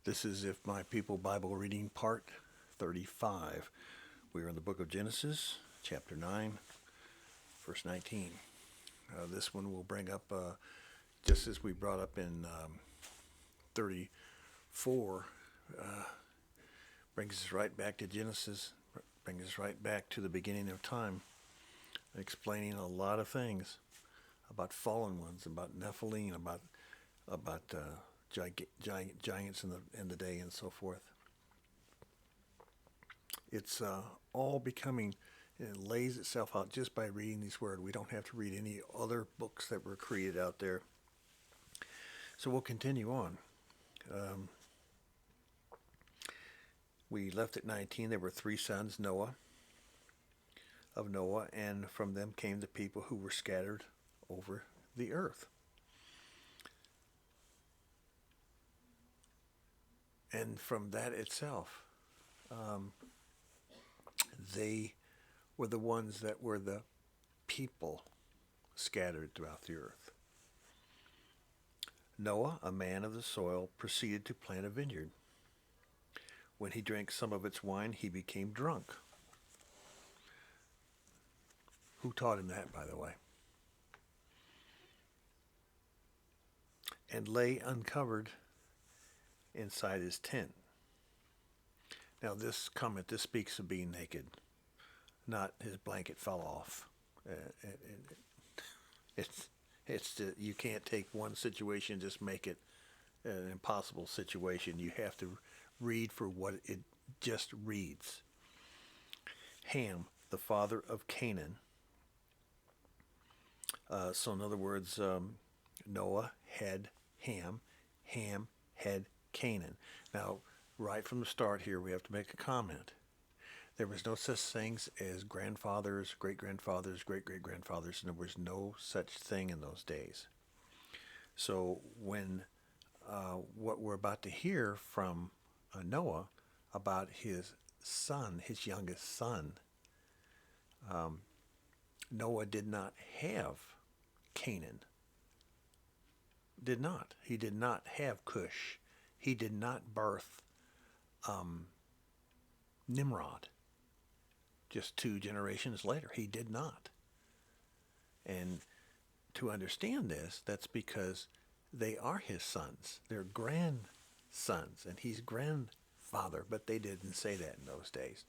This is If My People Bible Reading Part 35. We are in the book of Genesis, chapter 9, verse 19. This one will bring up, just as we brought up in 34, brings us right back to Genesis, brings us right back to the beginning of time, explaining a lot of things about fallen ones, about Nephilim, about giants in the day and so forth. It's all becoming, it lays itself out just by reading these words. We don't have to read any other books that were created out there. So we'll continue on. We left at 19. There were three sons of Noah, and from them came the people who were scattered over the earth. And from that itself, they were the ones that were the people scattered throughout the earth. Noah, a man of the soil, proceeded to plant a vineyard. When he drank some of its wine, he became drunk. Who taught him that, by the way? And lay uncovered inside his tent. Now this speaks of being naked, not his blanket fell off. You can't take one situation and just make it an impossible situation. You have to read for what it just reads. Ham, the father of Canaan. So in other words, Noah had Ham. Ham had Canaan. Now, right from the start here, we have to make a comment. There was no such things as grandfathers, great-grandfathers, great-great-grandfathers, and there was no such thing in those days. So when what we're about to hear from Noah about his son, his youngest son, Noah did not have Canaan. Did not. He did not have Cush. He did not birth Nimrod. Just 2 generations later, he did not. And to understand this, that's because they are his sons. They're grandsons, and he's grandfather, but they didn't say that in those days.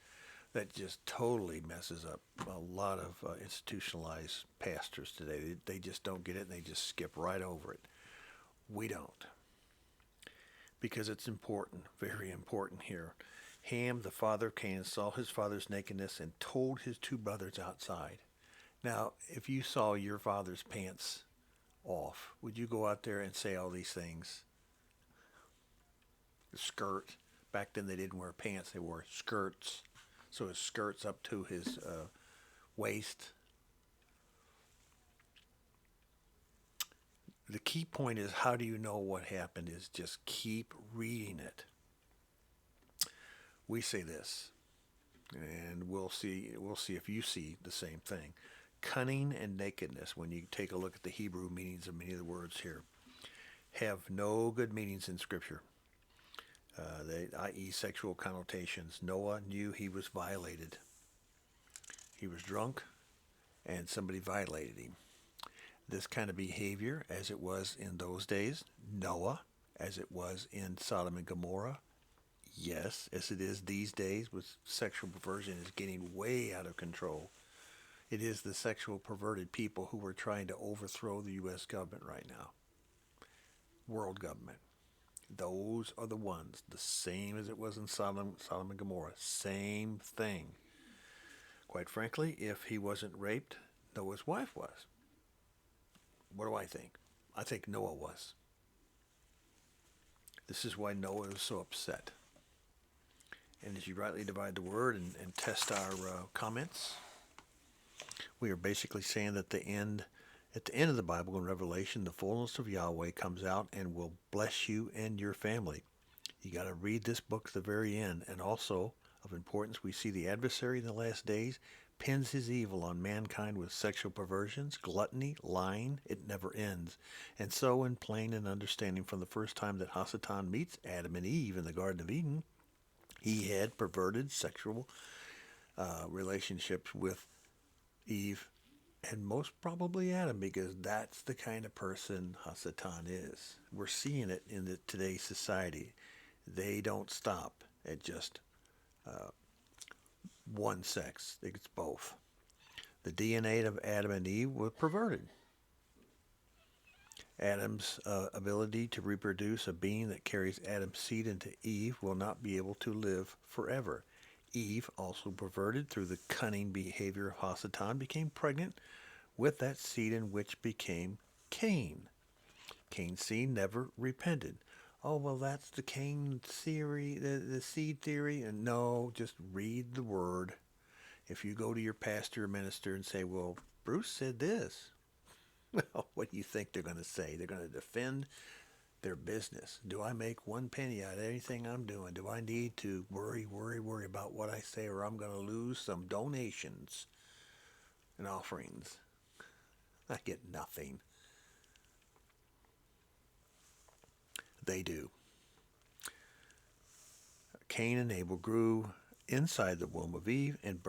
That just totally messes up a lot of institutionalized pastors today. They just don't get it, and they just skip right over it. We don't. Because it's important, very important here. Ham, the father of Canaan, saw his father's nakedness and told his 2 brothers outside. Now, if you saw your father's pants off, would you go out there and say all these things? The skirt. Back then they didn't wear pants, they wore skirts. So his skirt's up to his waist. The key point is, how do you know what happened, is just keep reading it. We say this, and we'll see if you see the same thing. Cunning and nakedness, when you take a look at the Hebrew meanings of many of the words here, have no good meanings in Scripture, i.e. sexual connotations. Noah knew he was violated. He was drunk, and somebody violated him. This kind of behavior, as it was in those days, Noah, as it was in Sodom and Gomorrah, yes, as it is these days, with sexual perversion is getting way out of control. It is the sexual perverted people who are trying to overthrow the U.S. government right now. World government. Those are the ones, the same as it was in Sodom and Gomorrah. Same thing. Quite frankly, if he wasn't raped, Noah's wife was. What do I think? I think Noah was. This is why Noah was so upset. And as you rightly divide the word and test our comments, we are basically saying that at the end of the Bible in Revelation, the fullness of Yahweh comes out and will bless you and your family. You got to read this book to the very end. And also, of importance, we see the adversary in the last days pins his evil on mankind with sexual perversions, gluttony, lying. It never ends. And so, in plain and understanding, from the first time that Hasatan meets Adam and Eve in the Garden of Eden, he had perverted sexual relationships with Eve and most probably Adam, because that's the kind of person Hasatan is. We're seeing it in today's society. They don't stop at just one sex. It's both. The DNA of Adam and Eve was perverted. Adam's ability to reproduce, a being that carries Adam's seed into Eve, will not be able to live forever. Eve, also perverted through the cunning behavior of Hasatan, became pregnant with that seed, in which became Cain. Cain's seed never repented. Oh, well, that's the Cain theory, the seed theory. And no, just read the word. If you go to your pastor or minister and say, well, Bruce said this, well, what do you think they're going to say? They're going to defend their business. Do I make one penny out of anything I'm doing? Do I need to worry about what I say, or I'm going to lose some donations and offerings? I get nothing. They do. Cain and Abel grew inside the womb of Eve and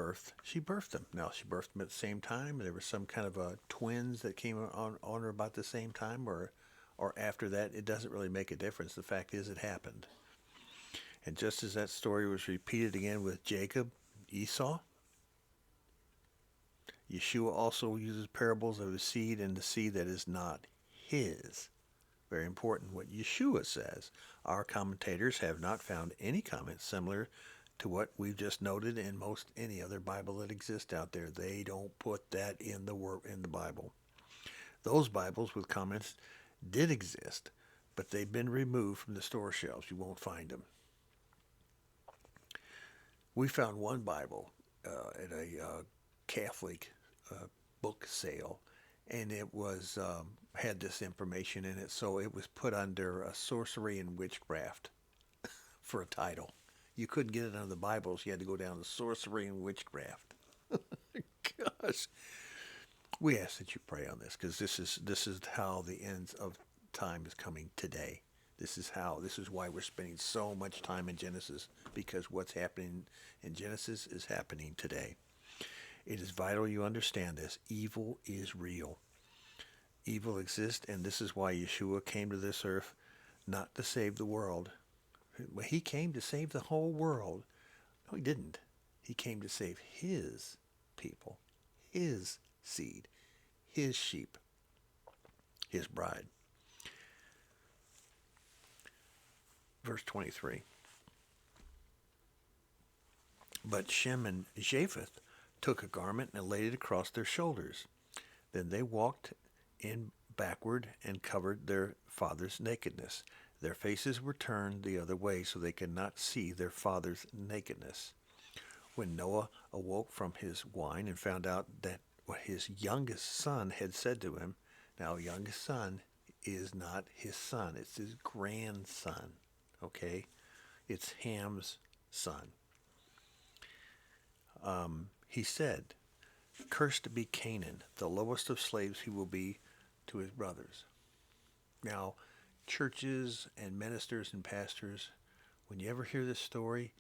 she birthed them. Now, she birthed them at the same time. There were some kind of twins that came on her about the same time, or after that. It doesn't really make a difference. The fact is, it happened. And just as that story was repeated again with Jacob, Esau, Yeshua also uses parables of the seed and the seed that is not his. Very important what Yeshua says. Our commentators have not found any comment similar to what we've just noted in most any other Bible that exists out there. They don't put that in the Bible. Those Bibles with comments did exist, but they've been removed from the store shelves. You won't find them. We found one Bible at a Catholic book sale, and it was had this information in it, so it was put under sorcery and witchcraft for a title. You couldn't get it under the Bibles. You had to go down to sorcery and witchcraft. Gosh. We ask that you pray on this, because this is how the ends of time is coming today. This is why we're spending so much time in Genesis, because what's happening in Genesis is happening today. It is vital you understand this. Evil is real. Evil exists, and this is why Yeshua came to this earth, not to save the world. He came to save the whole world. No, he didn't. He came to save his people, his seed, his sheep, his bride. Verse 23. But Shem and Japheth took a garment and laid it across their shoulders. Then they walked in backward and covered their father's nakedness. Their faces were turned the other way, so they could not see their father's nakedness. When Noah awoke from his wine and found out that what his youngest son had said to him, now youngest son is not his son, it's his grandson, okay? It's Ham's son. He said, cursed be Canaan, the lowest of slaves he will be to his brothers. Now, churches and ministers and pastors, when you ever hear this story,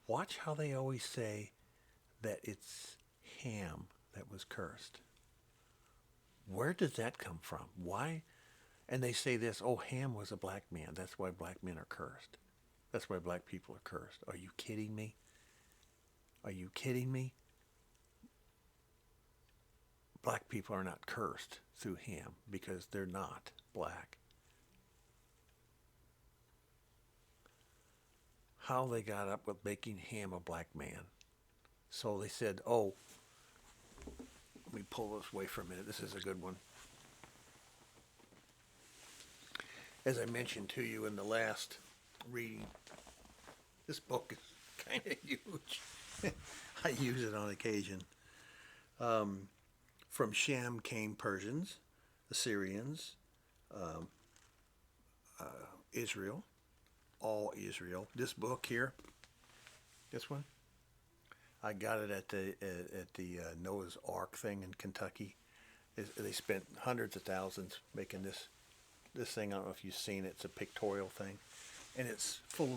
watch how they always say that it's Ham that was cursed. Where did that come from? Why? And they say this, oh, Ham was a black man. That's why black men are cursed. That's why black people are cursed. Are you kidding me? Are you kidding me? Black people are not cursed through Ham because they're not black. How they got up with making Ham a black man. So they said, oh, let me pull this away for a minute. This is a good one. As I mentioned to you in the last reading, this book is kind of huge. I use it on occasion. From Shem came Persians, Assyrians, Israel, all Israel. This book here, this one, I got it at the Noah's Ark thing in Kentucky. They spent hundreds of thousands making this thing. I don't know if you've seen it. It's a pictorial thing, and it's full